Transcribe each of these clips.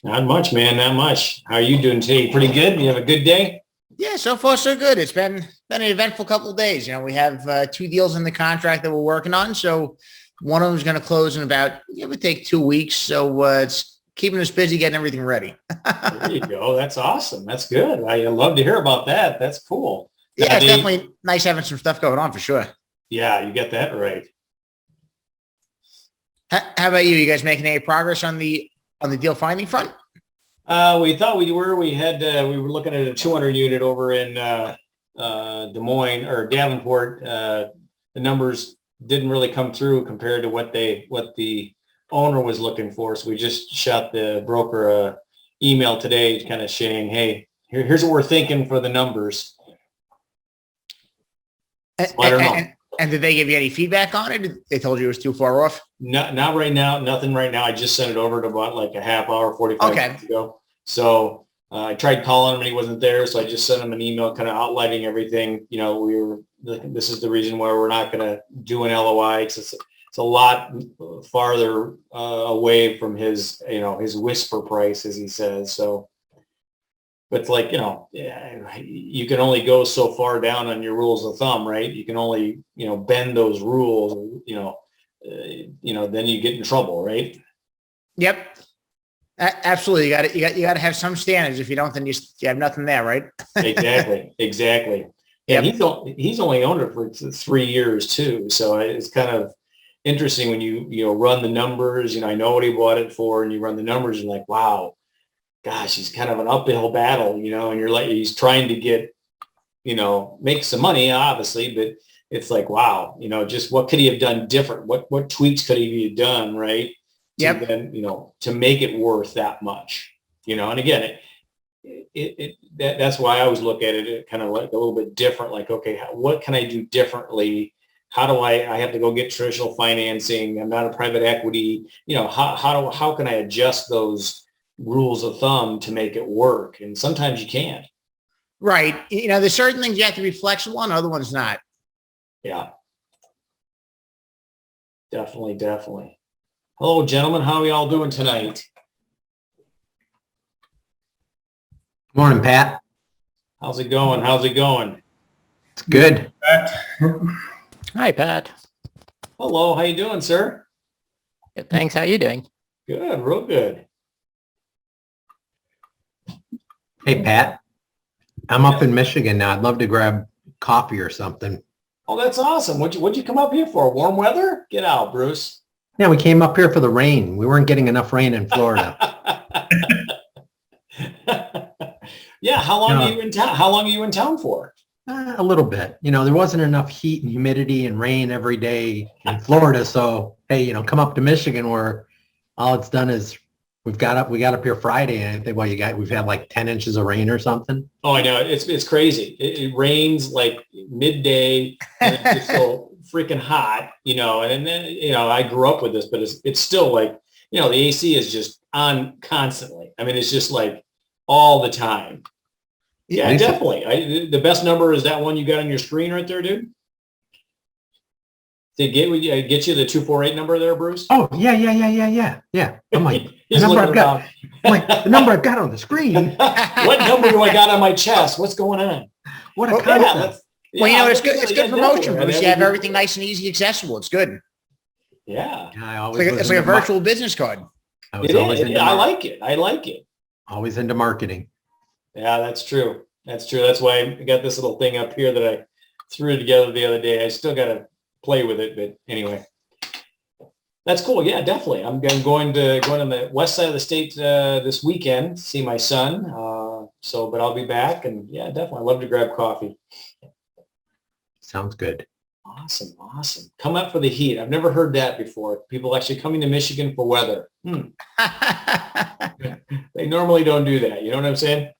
Not much, man. Not much. How are you doing today? Pretty good? You have a good day? Yeah, so far so good. It's been an eventful couple of days. We have two deals in the contract that we're working on. So one of them is going to close in about it would take 2 weeks. So it's keeping us busy getting everything ready. There you go. That's awesome. That's good. I love to hear about that. That's cool. Yeah, it's definitely nice having some stuff going on for sure. Yeah, you get that right. How about you? You guys making any progress on the deal finding front? We thought we were. We were looking at a 200 unit over in Des Moines or Davenport. The numbers didn't really come through compared to what the owner was looking for. So we just shot the broker a email today, kind of saying, "Hey, here's what we're thinking for the numbers." So I don't know. And did they give you any feedback on it? They told you it was too far off? Not right now. Nothing right now. I just sent it over to about like a half hour, 45 minutes ago. So I tried calling him and he wasn't there. So I just sent him an email kind of outlining everything. This is the reason why we're not going to do an LOI. It's a lot farther away from his whisper price, as he says. So, but it's like, you can only go so far down on your rules of thumb, right? You can only, bend those rules, then you get in trouble, right? Yep. Absolutely. You got to have some standards. If you don't, then you have nothing there, right? Exactly. And he's only owned it for 3 years too. So it's kind of interesting when you run the numbers, I know what he bought it for, and you run the numbers and like, wow, gosh, he's kind of an uphill battle, and you're like, he's trying to get, make some money, obviously, but it's like, wow, just what could he have done different? What tweaks could he have done, right? Yep. Then, to make it worth that much, and again, that's why I always look at it kind of like a little bit different, like, okay, what can I do differently? How do I have to go get traditional financing? I'm not a private equity, how can I adjust those rules of thumb to make it work? And sometimes you can't. Right. There's certain things you have to be flexible on, other ones not. Yeah. Definitely. Hello, gentlemen. How are we all doing tonight? Morning, Pat. How's it going? It's good. Hi, Pat. Hello. How you doing, sir? Good, thanks. How you doing? Good. Real good. Hey, Pat. I'm up in Michigan now. I'd love to grab coffee or something. Oh, that's awesome. What'd you come up here for? Warm weather? Get out, Bruce. Yeah, we came up here for the rain. We weren't getting enough rain in Florida. Yeah. How long are you in town? How long are you in town for? A little bit. There wasn't enough heat and humidity and rain every day in Florida. So, hey, come up to Michigan where all it's done is we got up here Friday and I think, we've had like 10 inches of rain or something. Oh, I know. It's crazy. It rains like midday and it's just so freaking hot, and then, I grew up with this, but it's still like, the AC is just on constantly. I mean, it's just like all the time. Yeah, definitely. The best number is that one you got on your screen right there, dude. They get you the 248 number there, Bruce? Oh, yeah. I'm like, the number I've got on the screen. What number do I got on my chest? What's going on? What a concept. It's good. It's good promotion, Bruce. You have everything nice and easy, accessible. It's good. Yeah. It's like a virtual business card. I like it. Always into marketing. Yeah, that's true. That's why I got this little thing up here that I threw together the other day. I still got to play with it, but anyway, that's cool. Yeah, definitely. I'm going on the west side of the state this weekend to see my son. But I'll be back, and yeah, definitely. I love to grab coffee. Sounds good. Awesome. Come up for the heat. I've never heard that before. People actually coming to Michigan for weather. They normally don't do that. You know what I'm saying?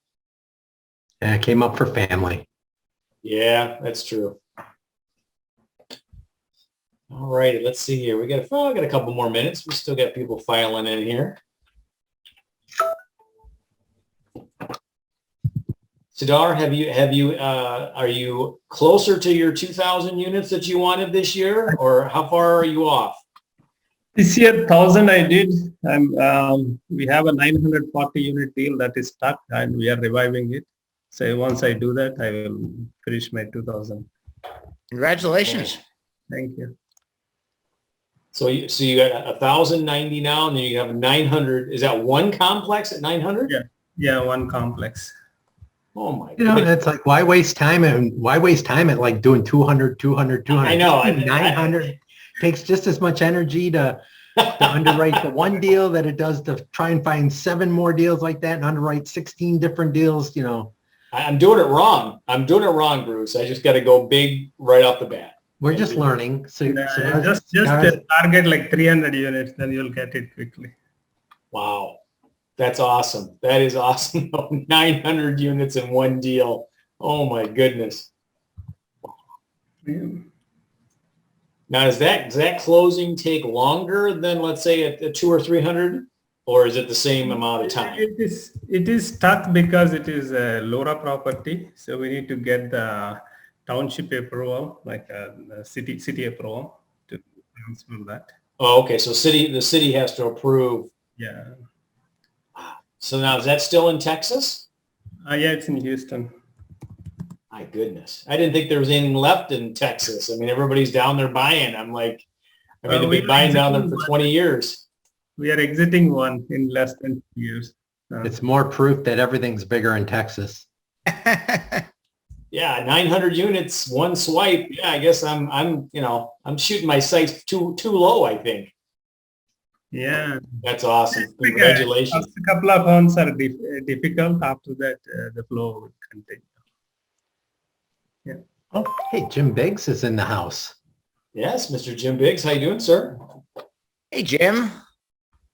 Yeah, I came up for family. Yeah, that's true. All righty, let's see here. We got a couple more minutes. We still got people filing in here. Sidar, are you closer to your 2,000 units that you wanted this year, or how far are you off? This year, 1,000 I did, and we have a 940 unit deal that is stuck, and we are reviving it. So once I do that, I will finish my 2,000. Congratulations. Thank you. So you got 1,090 now, and then you have 900. Is that one complex at 900? Yeah, one complex. Oh my You know, goodness. it's like, why waste time at like doing 200, 200, 200? I know. 900 takes just as much energy to underwrite the one deal that it does to try and find 7 more deals like that and underwrite 16 different deals, you know. I'm doing it wrong. Bruce. I just got to go big right off the bat. We're just learning. So Just target like 300 units, then you'll get it quickly. Wow. That's awesome. That is awesome. 900 units in one deal. Oh my goodness. Yeah. Now, does that closing take longer than, let's say, a 200 or 300, or is it the same amount of time? It is stuck because it is a LoRa property, so we need to get the township approval, like the city approval to transfer that. Oh, okay. So the city has to approve. Yeah. So now, is that still in Texas? Yeah, it's in Houston. My goodness. I didn't think there was anything left in Texas. I mean, everybody's down there buying. I'm like, they've been buying down there for 20 years. We are exiting one in less than 2 years. it's more proof that everything's bigger in Texas. Yeah, 900 units, one swipe. Yeah, I guess I'm shooting my sights too low, I think. Yeah. That's awesome. Congratulations. A couple of rounds are difficult. After that, the flow will continue. Yeah. Oh, hey, Jim Biggs is in the house. Yes, Mr. Jim Biggs. How you doing, sir? Hey, Jim.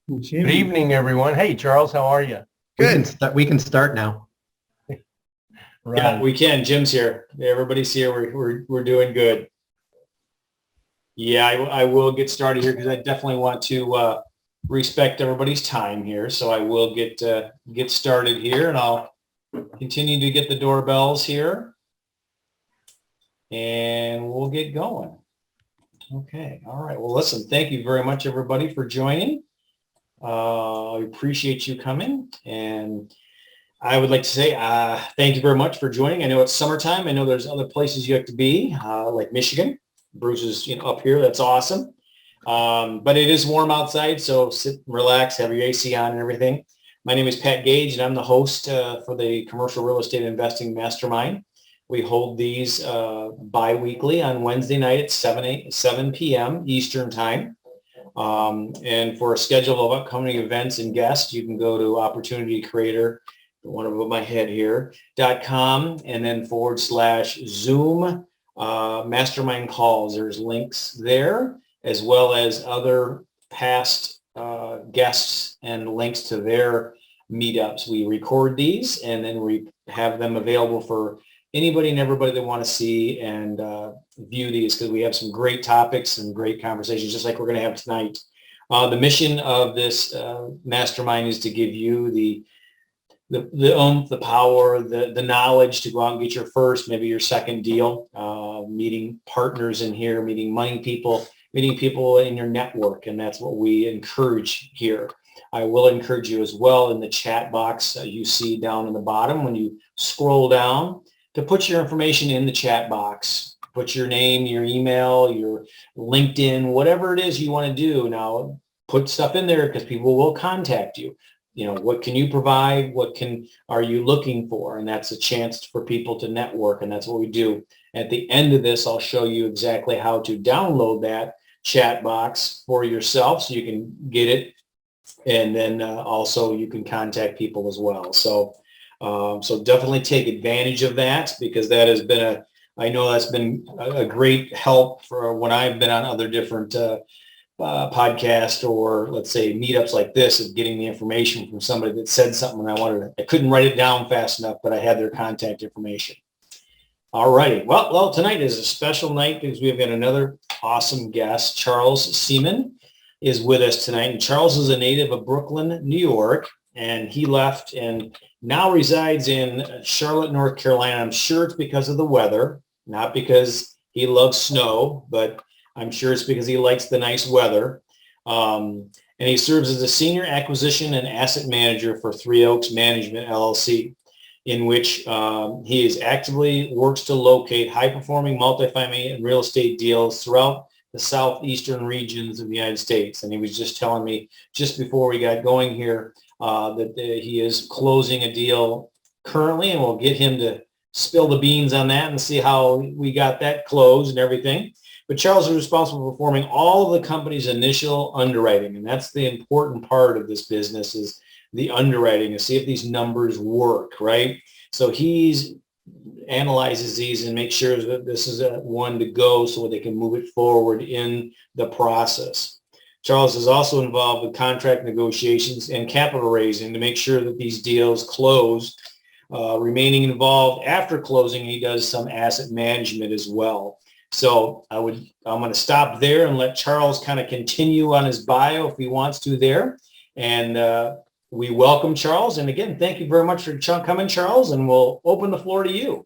Good evening, everyone. Hey, Charles, how are you? Good. We can start now. Right. Yeah, we can. Jim's here. Everybody's here. We're doing good. Yeah, I will get started here because I definitely want to respect everybody's time here. So I will get started here, and I'll continue to get the doorbells here, and we'll get going. Okay. All right. Well, listen, thank you very much, everybody, for joining. I appreciate you coming, and I would like to say thank you very much for joining. I know it's summertime. I know there's other places you have to be, like Michigan. Bruce is up here. That's awesome. But it is warm outside, so sit, relax, have your AC on and everything. My name is Pat Gage, and I'm the host for the Commercial Real Estate Investing Mastermind. We hold these bi-weekly on Wednesday night at 7 p.m. Eastern Time. And for a schedule of upcoming events and guests, you can go to Opportunity Creator, one above my head here, .com, and then /Zoom mastermind calls. There's links there, as well as other past guests and links to their meetups. We record these, and then we have them available for anybody and everybody that want to see and view these, because we have some great topics and great conversations, just like we're going to have tonight. The mission of this mastermind is to give you the oomph, the power, the knowledge to go out and get your first, maybe your second deal, meeting partners in here, meeting money people, meeting people in your network. And that's what we encourage here. I will encourage you as well in the chat box you see down in the bottom when you scroll down to put your information in the chat box. Put your name, your email, your LinkedIn, whatever it is you want to do. Now, put stuff in there because people will contact you. What can you provide? What are you looking for? And that's a chance for people to network, and that's what we do. At the end of this, I'll show you exactly how to download that chat box for yourself so you can get it. And then also you can contact people as well. So definitely take advantage of that, because that has been I know that's been a great help for when I've been on other different podcast, or let's say meetups like this, of getting the information from somebody that said something and I couldn't write it down fast enough, but I had their contact information. All righty. Well, tonight is a special night because we've got another awesome guest. Charles Seaman is with us tonight. And Charles is a native of Brooklyn, New York, and he left and now resides in Charlotte, North Carolina. I'm sure it's because of the weather, not because he loves snow, but I'm sure it's because he likes the nice weather. And he serves as a senior acquisition and asset manager for Three Oaks Management LLC, in which he is actively works to locate high-performing multifamily and real estate deals throughout the southeastern regions of the United States. And he was just telling me just before we got going here that he is closing a deal currently, and we'll get him to spill the beans on that and see how we got that closed and everything. But Charles is responsible for performing all of the company's initial underwriting. And that's the important part of this business, is the underwriting, to see if these numbers work, right? So he's analyzes these and makes sure that this is a one to go so they can move it forward in the process. Charles is also involved with contract negotiations and capital raising to make sure that these deals close. Remaining involved after closing, he does some asset management as well. So I'm going to stop there and let Charles kind of continue on his bio if he wants to there. And we welcome Charles. And again, thank you very much for coming, Charles, and we'll open the floor to you.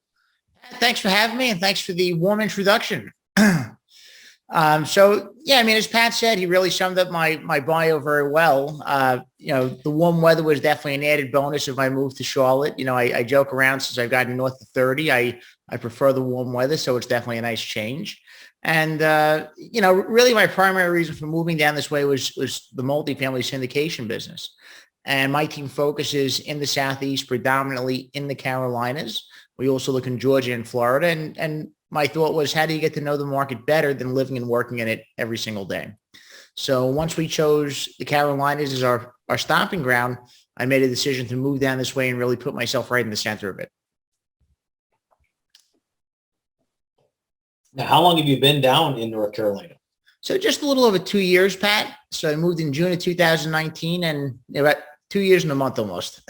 Thanks for having me, and thanks for the warm introduction. So yeah, I mean, as Pat said, he really summed up my bio very well. The warm weather was definitely an added bonus of my move to Charlotte. I joke around, since I've gotten north of 30, I prefer the warm weather, so it's definitely a nice change. And really my primary reason for moving down this way was the multifamily syndication business. And my team focuses in the Southeast, predominantly in the Carolinas. We also look in Georgia and Florida. And my thought was, how do you get to know the market better than living and working in it every single day? So once we chose the Carolinas as our stomping ground, I made a decision to move down this way and really put myself right in the center of it. Now, how long have you been down in North Carolina? So just a little over 2 years, Pat. So I moved in June of 2019, and about 2 years and a month almost.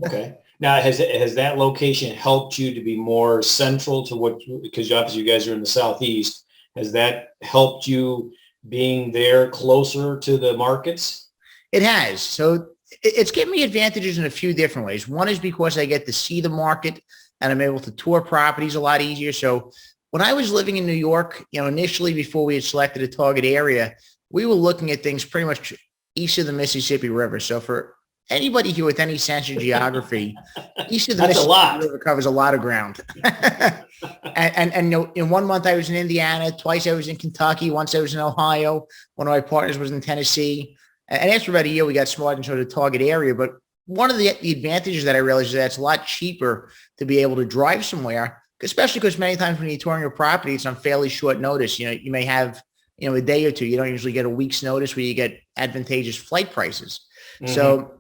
Okay. Now, has that location helped you to be more central to because obviously you guys are in the Southeast, has that helped you being there closer to the markets? It has. So it's given me advantages in a few different ways. One is because I get to see the market and I'm able to tour properties a lot easier. So when I was living in New York, initially before we had selected a target area, we were looking at things pretty much east of the Mississippi River. So for anybody here with any sense of geography, east of the Mississippi River covers a lot of ground. and in 1 month I was in Indiana, twice I was in Kentucky, once I was in Ohio. One of my partners was in Tennessee. And after about a year, we got smart into the target area. But one of the advantages that I realized is that it's a lot cheaper to be able to drive somewhere, especially because many times when you're touring a property, it's on fairly short notice. You may have, a day or two. You don't usually get a week's notice where you get advantageous flight prices. Mm-hmm. So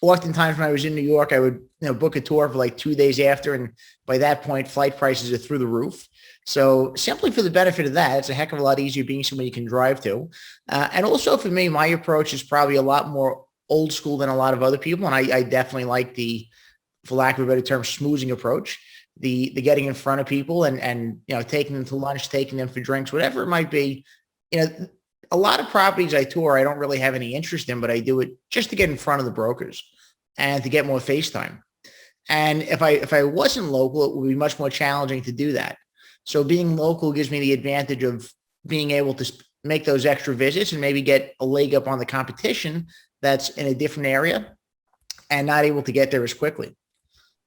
oftentimes when I was in New York, I would, book a tour for like 2 days after. And by that point, flight prices are through the roof. So simply for the benefit of that, it's a heck of a lot easier being somewhere you can drive to. And also for me, my approach is probably a lot more old school than a lot of other people. And I definitely like the, for lack of a better term, schmoozing approach. The getting in front of people and taking them to lunch, taking them for drinks, whatever it might be. A lot of properties I tour, I don't really have any interest in, but I do it just to get in front of the brokers and to get more face time. And if I wasn't local, it would be much more challenging to do that. So being local gives me the advantage of being able to make those extra visits and maybe get a leg up on the competition that's in a different area and not able to get there as quickly.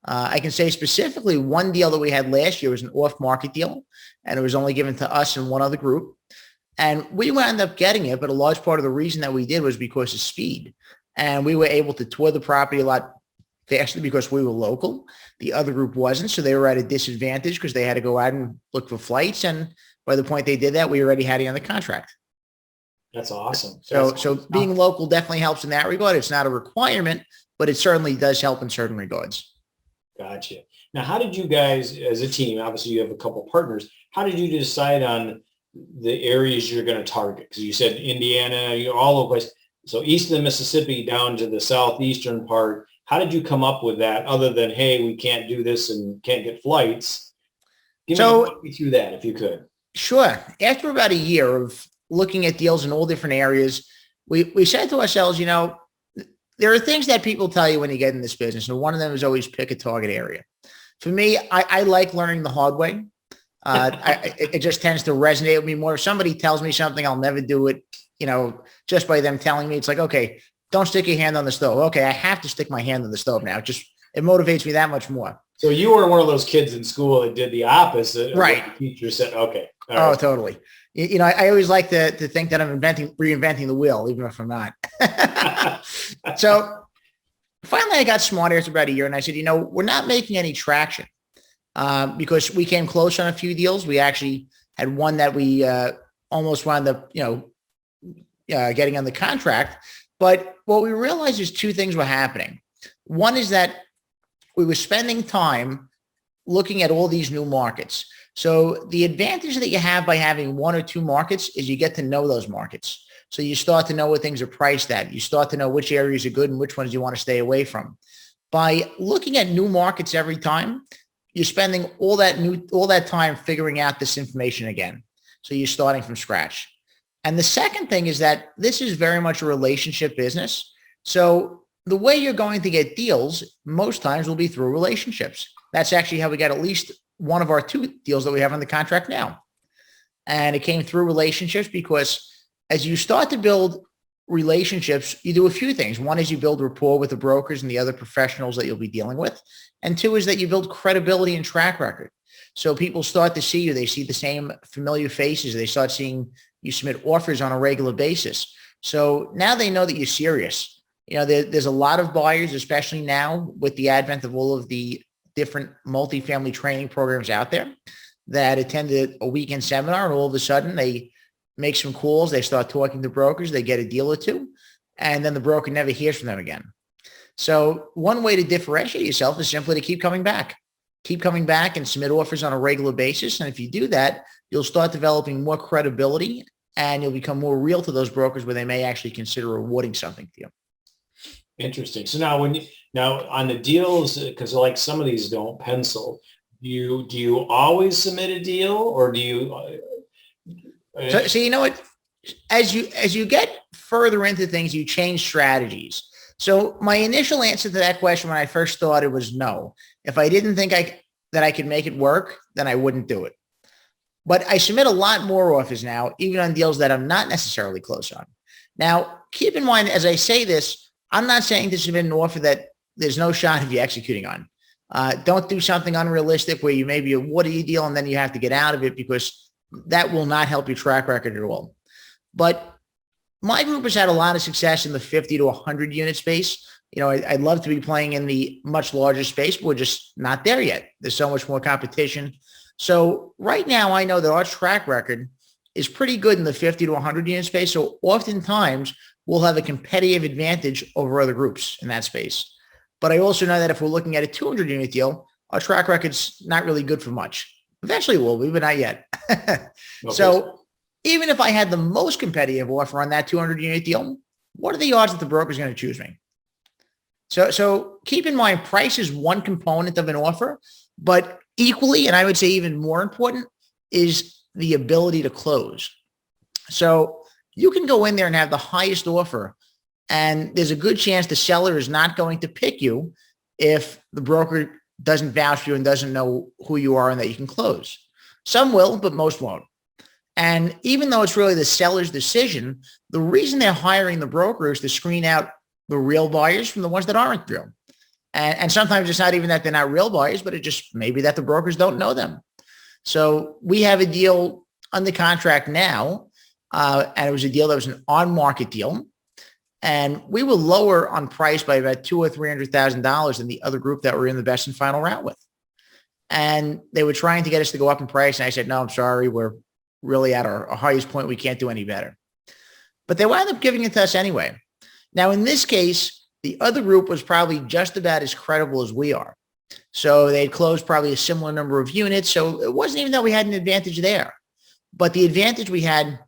I can say specifically one deal that we had last year was an off-market deal, and it was only given to us and one other group. And we wound up getting it, but a large part of the reason that we did was because of speed. And we were able to tour the property a lot faster because we were local. The other group wasn't, so they were at a disadvantage because they had to go out and look for flights. And by the point they did that, we already had it on the contract. That's awesome. So being local definitely helps in that regard. It's not a requirement, but it certainly does help in certain regards. Gotcha. Now, how did you guys, as a team, obviously you have a couple of partners, how did you decide on the areas you're going to target? Because you said Indiana, all over the place. So east of the Mississippi down to the southeastern part, how did you come up with that other than, hey, we can't do this and can't get flights? Walk me through that if you could. Sure. After about a year of looking at deals in all different areas, we said to ourselves, there are things that people tell you when you get in this business, and one of them is always pick a target area. For me, I like learning the hard way. It just tends to resonate with me more. If somebody tells me something, I'll never do it. just by them telling me, it's like, okay, don't stick your hand on the stove. Okay, I have to stick my hand on the stove now. It motivates me that much more. So you were one of those kids in school that did the opposite of right? What the teacher said, okay. Oh, totally. I always like to think that I'm reinventing the wheel, even if I'm not. So finally I got smart after about a year and I said, we're not making any traction because we came close on a few deals. We actually had one that we almost wound up, getting on the contract. But what we realized is two things were happening. One is that we were spending time looking at all these new markets. So the advantage that you have by having one or two markets is you get to know those markets. So you start to know what things are priced at. You start to know which areas are good and which ones you want to stay away from. By looking at new markets every time, you're spending all that time figuring out this information again. So you're starting from scratch. And the second thing is that this is very much a relationship business. So the way you're going to get deals most times will be through relationships. That's actually how we got at least one of our two deals that we have on the contract now. And it came through relationships because as you start to build relationships, you do a few things. One is you build rapport with the brokers and the other professionals that you'll be dealing with. And two is that you build credibility and track record. So people start to see you. They see the same familiar faces. They start seeing you submit offers on a regular basis. So now they know that you're serious. There's a lot of buyers, especially now with the advent of all of the different multifamily training programs out there, that attended a weekend seminar and all of a sudden they make some calls. They start talking to brokers. They get a deal or two, and then the broker never hears from them again. So one way to differentiate yourself is simply to keep coming back and submit offers on a regular basis. And if you do that, you'll start developing more credibility and you'll become more real to those brokers where they may actually consider awarding something to you. Interesting. So now on the deals, because like some of these don't pencil, do you always submit a deal or do you? So you know what? As you get further into things, you change strategies. So my initial answer to that question when I first started was no. If I didn't think that I could make it work, then I wouldn't do it. But I submit a lot more offers now, even on deals that I'm not necessarily close on. Now, keep in mind, as I say this, I'm not saying to submit an offer that there's no shot of you executing on. Don't do something unrealistic where you maybe award a deal and then you have to get out of it, because that will not help your track record at all. But my group has had a lot of success in the 50 to 100 unit space. I'd love to be playing in the much larger space, but we're just not there yet. There's so much more competition. So right now I know that our track record is pretty good in the 50 to 100 unit space. So oftentimes we'll have a competitive advantage over other groups in that space. But I also know that if we're looking at a 200 unit deal, our track record's not really good for much. Eventually it will be, but not yet. Okay. So even if I had the most competitive offer on that 200 unit deal, what are the odds that the broker is going to choose me? So keep in mind, price is one component of an offer, but equally, and I would say even more important, is the ability to close. So you can go in there and have the highest offer, and there's a good chance the seller is not going to pick you if the broker doesn't vouch for you and doesn't know who you are and that you can close. Some will, but most won't. And even though it's really the seller's decision, the reason they're hiring the broker is to screen out the real buyers from the ones that aren't real. And sometimes it's not even that they're not real buyers, but it just maybe that the brokers don't know them. So we have a deal under contract now, and it was a deal that was an on-market deal. And we were lower on price by about $200,000 or $300,000 than the other group that we're in the best and final round with. And they were trying to get us to go up in price. And I said, no, I'm sorry. We're really at our highest point. We can't do any better. But they wound up giving it to us anyway. Now, in this case, the other group was probably just about as credible as we are. So they'd closed probably a similar number of units. So it wasn't even that we had an advantage there. But the advantage we had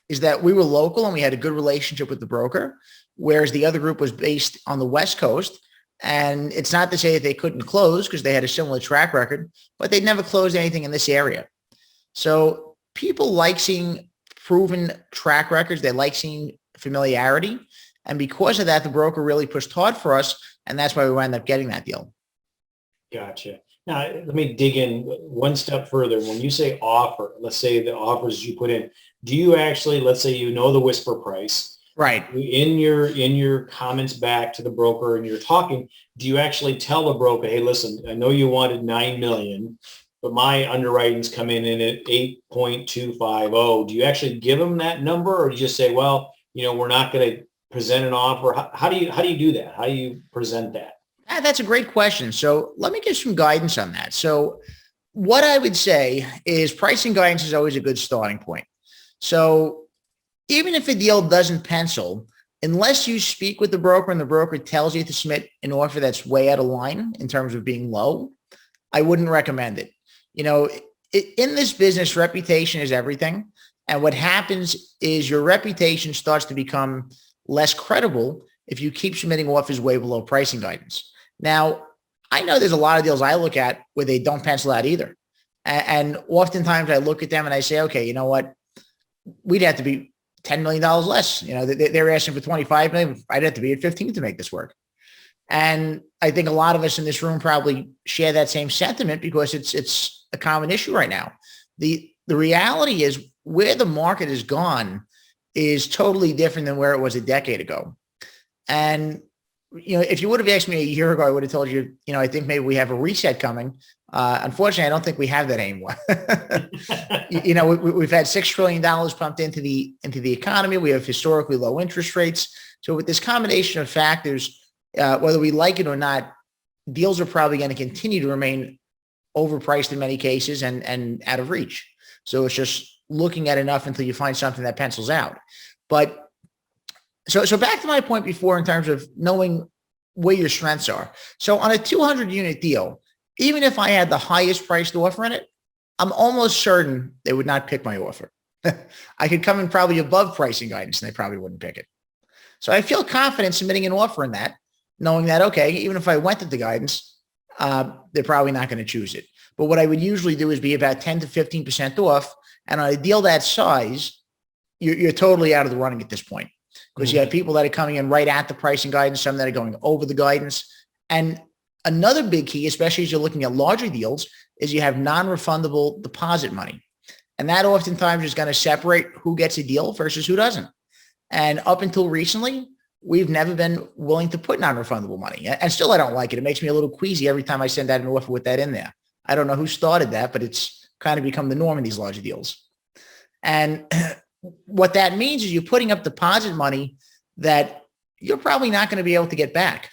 is that we were local and we had a good relationship with the broker, whereas the other group was based on the West Coast. And it's not to say that they couldn't close because they had a similar track record, but they'd never closed anything in this area. So people like seeing proven track records. They like seeing familiarity. And because of that, the broker really pushed hard for us. And that's why we wound up getting that deal. Gotcha. Now, let me dig in one step further. When you say offer, let's say the offers you put in, do you actually, let's say you know the whisper price, Right. in your comments back to the broker and you're talking, do you actually tell the broker, hey, listen, I know you wanted 9 million, but my underwriting's coming in at 8.250. Do you actually give them that number, or do you just say, well, we're not going to present an offer? How do you do that? How do you present that? That's a great question. So let me give some guidance on that. So what I would say is pricing guidance is always a good starting point. So even if a deal doesn't pencil, unless you speak with the broker and the broker tells you to submit an offer that's way out of line in terms of being low, I wouldn't recommend it. In this business, reputation is everything. And what happens is your reputation starts to become less credible if you keep submitting offers way below pricing guidance. Now, I know there's a lot of deals I look at where they don't pencil out either. And oftentimes I look at them and I say, okay, you know what? We'd have to be $10 million less. They're asking for 25 million. I'd have to be at 15 to make this work. And I think a lot of us in this room probably share that same sentiment because it's a common issue right now. The reality is where the market has gone is totally different than where it was a decade ago. And, if you would have asked me a year ago, I would have told you, I think maybe we have a reset coming. Unfortunately, I don't think we have that anymore. We've had $6 trillion pumped into the economy. We have historically low interest rates. So with this combination of factors, whether we like it or not, deals are probably going to continue to remain overpriced in many cases and out of reach. So it's just looking at enough until you find something that pencils out. But so back to my point before in terms of knowing where your strengths are. So on a 200 unit deal, even if I had the highest priced offer in it, I'm almost certain they would not pick my offer. I could come in probably above pricing guidance and they probably wouldn't pick it. So I feel confident submitting an offer in that, knowing that, okay, even if I went to the guidance, they're probably not going to choose it. But what I would usually do is be about 10 to 15% off. And on a deal that size, you're totally out of the running at this point. Because you have people that are coming in right at the pricing guidance, some that are going over the guidance. And another big key, especially as you're looking at larger deals, is you have non-refundable deposit money. And that oftentimes is going to separate who gets a deal versus who doesn't. And up until recently, we've never been willing to put non-refundable money. And still, I don't like it. It makes me a little queasy every time I send out an offer with that in there. I don't know who started that, but it's kind of become the norm in these larger deals. And what that means is you're putting up deposit money that you're probably not going to be able to get back.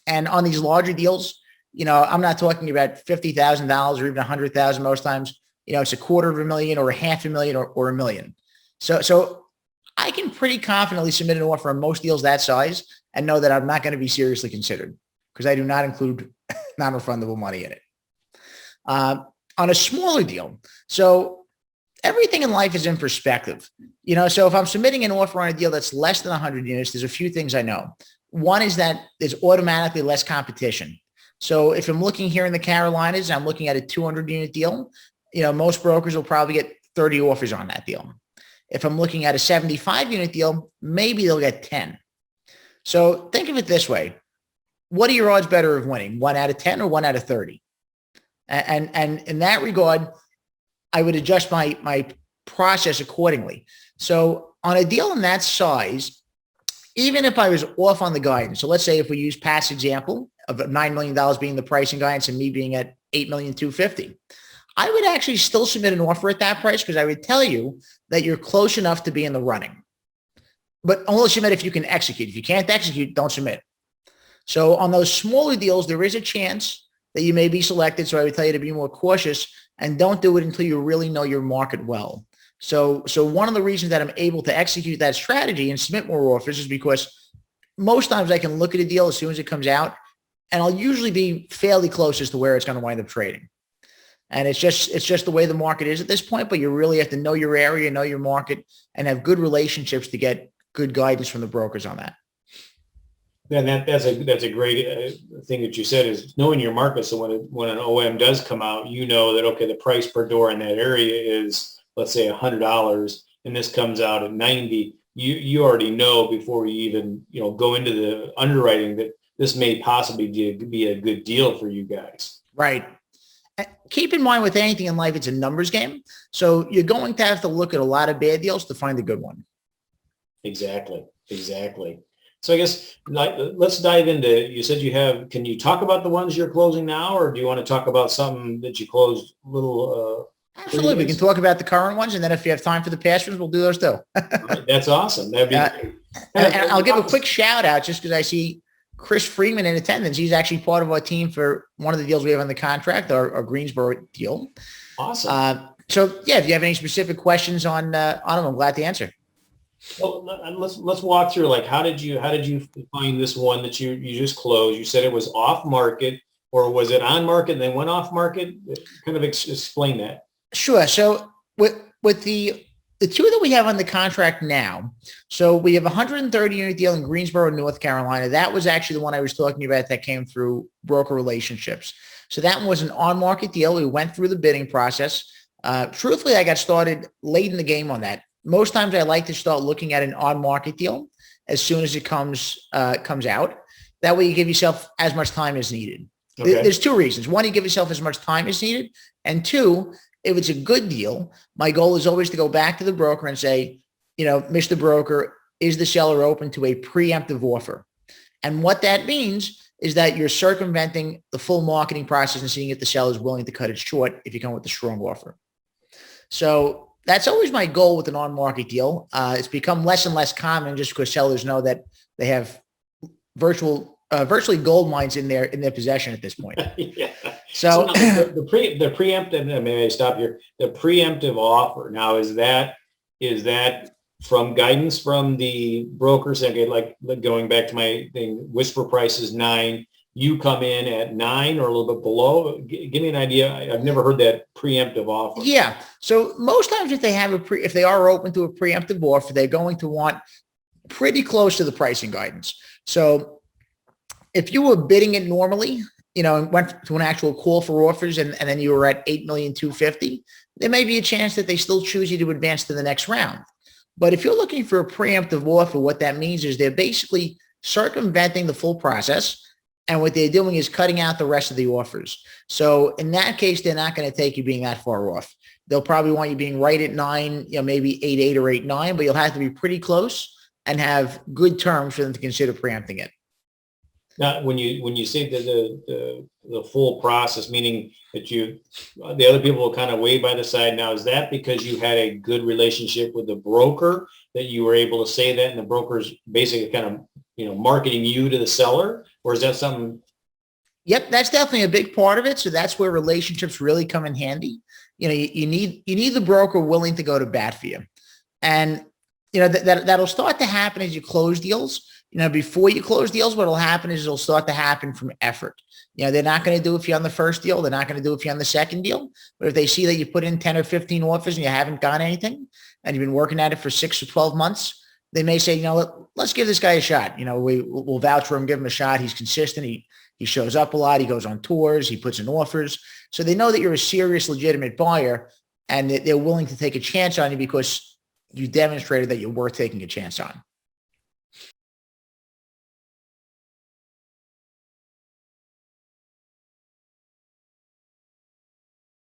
And on these larger deals, I'm not talking about $50,000 or even $100,000 most times. It's $250,000 or $500,000 or $1 million. So I can pretty confidently submit an offer on most deals that size and know that I'm not going to be seriously considered because I do not include non-refundable money in it. On a smaller deal, so everything in life is in perspective. So if I'm submitting an offer on a deal that's less than 100 units, there's a few things I know. One is that there's automatically less competition. So if I'm looking here in the Carolinas, I'm looking at a 200 unit deal, most brokers will probably get 30 offers on that deal. If I'm looking at a 75 unit deal, maybe they'll get 10. So think of it this way. What are your odds better of winning? 1 out of 10 or 1 out of 30? And in that regard, I would adjust my process accordingly. So on a deal in that size, even if I was off on the guidance, so let's say if we use past example of $9 million being the pricing guidance and me being at $8,250,000, I would actually still submit an offer at that price because I would tell you that you're close enough to be in the running. But only submit if you can execute. If you can't execute, don't submit. So on those smaller deals, there is a chance that you may be selected. So I would tell you to be more cautious and don't do it until you really know your market well. So one of the reasons that I'm able to execute that strategy and submit more offers is because most times I can look at a deal as soon as it comes out and I'll usually be fairly close as to where it's going to wind up trading. And it's just the way the market is at this point, but you really have to know your area, know your market, and have good relationships to get good guidance from the brokers on that. And that's a great thing that you said is knowing your market. So when an OM does come out, that, okay, the price per door in that area is, let's say $100 and this comes out at 90, you already know before you even, go into the underwriting that this may possibly be a good deal for you guys. Right. Keep in mind with anything in life, it's a numbers game. So you're going to have to look at a lot of bad deals to find a good one. Exactly. So I guess let's dive into, you said can you talk about the ones you're closing now, or do you want to talk about something that you closed a little? Absolutely. We can talk about the current ones. And then if you have time for the past ones, we'll do those too. That's awesome. That'd be great. And I'll give a quick shout out just because I see Chris Freeman in attendance. He's actually part of our team for one of the deals we have on the contract, our Greensboro deal. Awesome. So yeah, if you have any specific questions on them, I'm glad to answer. Well, let's walk through, like, how did you find this one that you just closed? You said it was off market, or was it on market and then went off market? Kind of explain that. Sure. So with the two that we have on the contract now, so we have a 130 unit deal in Greensboro, North Carolina. That was actually the one I was talking about that came through broker relationships. So that one was an on-market deal. We went through the bidding process. Truthfully, I got started late in the game on that. Most times I like to start looking at an on-market deal as soon as it comes out. That way you give yourself as much time as needed. Okay. There's two reasons. One, you give yourself as much time as needed. And two, if it's a good deal, my goal is always to go back to the broker and say, Mr. Broker, is the seller open to a preemptive offer? And what that means is that you're circumventing the full marketing process and seeing if the seller is willing to cut it short if you come with a strong offer. So that's always my goal with an on-market deal. It's become less and less common just because sellers know that they have virtually gold mines in their possession at this point. Yeah. So the preemptive, maybe I stop here. The preemptive offer now, is that from guidance from the broker saying, okay, like going back to my thing, whisper price is 9, you come in at 9 or a little bit below? Give me an idea. I've never heard that preemptive offer. Yeah. So most times if they are open to a preemptive offer, they're going to want pretty close to the pricing guidance. So if you were bidding it normally, and went to an actual call for offers and then you were at $8,250,000, there may be a chance that they still choose you to advance to the next round. But if you're looking for a preemptive offer, what that means is they're basically circumventing the full process. And what they're doing is cutting out the rest of the offers. So in that case, they're not going to take you being that far off. They'll probably want you being right at 9, maybe 8.8 or 8.9, but you'll have to be pretty close and have good terms for them to consider preempting it. Now, when you say the full process, meaning that the other people will kind of wave by the side. Now, is that because you had a good relationship with the broker that you were able to say that, and the broker's basically kind of marketing you to the seller, or is that something? Yep, that's definitely a big part of it. So that's where relationships really come in handy. You need the broker willing to go to bat for you, and that'll start to happen as you close deals. Before you close deals, what will happen is it'll start to happen from effort. They're not going to do it if you're on the first deal. They're not going to do it if you're on the second deal. But if they see that you put in 10 or 15 offers and you haven't got anything and you've been working at it for 6 or 12 months, they may say, let's give this guy a shot. We'll vouch for him, give him a shot. He's consistent. He shows up a lot. He goes on tours. He puts in offers. So they know that you're a serious, legitimate buyer and that they're willing to take a chance on you because you demonstrated that you're worth taking a chance on.